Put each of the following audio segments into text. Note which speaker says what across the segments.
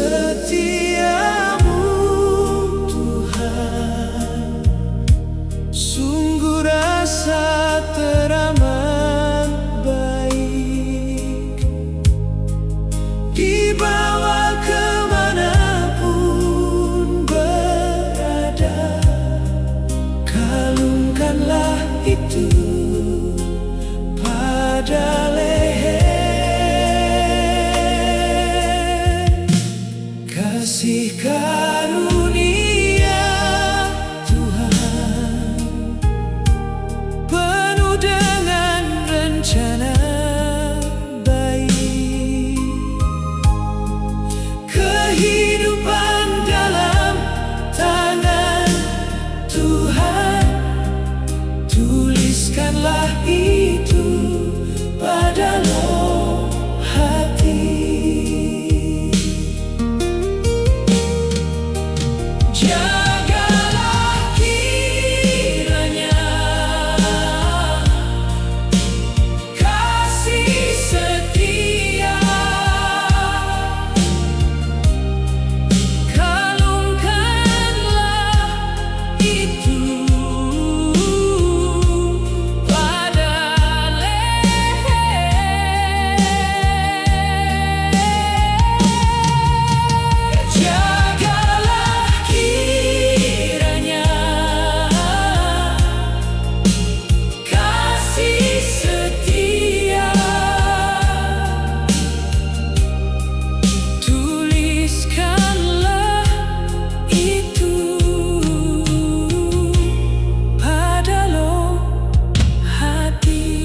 Speaker 1: setiamu Tuhan, sungguh rasa teramat baik. Dibawa kemanapun berada, kalungkanlah itu pada leher. Kasih karunia Tuhan penuh dengan rencana baik. Kehidupan dalam tangan Tuhan, tuliskanlah itu pada loh hati. Jagalah kiranya kasih setia, kalungkanlah itu pada leher. Jagalah kiranya kasih setia, tuliskanlah itu pada loh hati.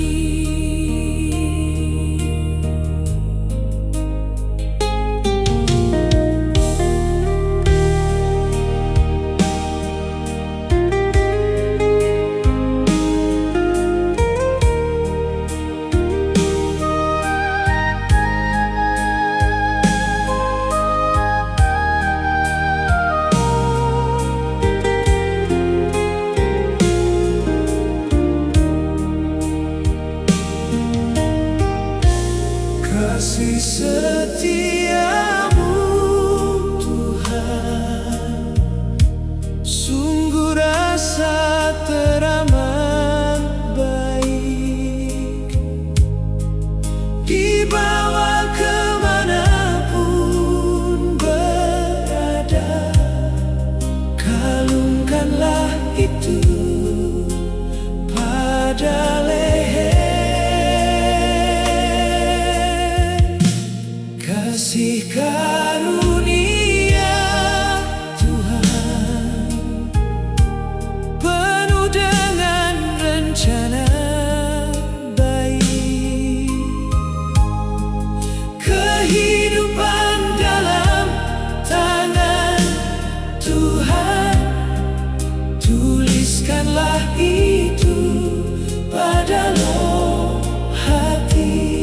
Speaker 1: Kasih setiamu Tuhan, sungguh rasa teramat baik. Dibawa kemanapun berada, kalungkanlah itu pada leher. Kasih karunia Tuhan penuh dengan rencana baik. Kehidupan dalam tangan Tuhan, tuliskanlah itu pada loh hati.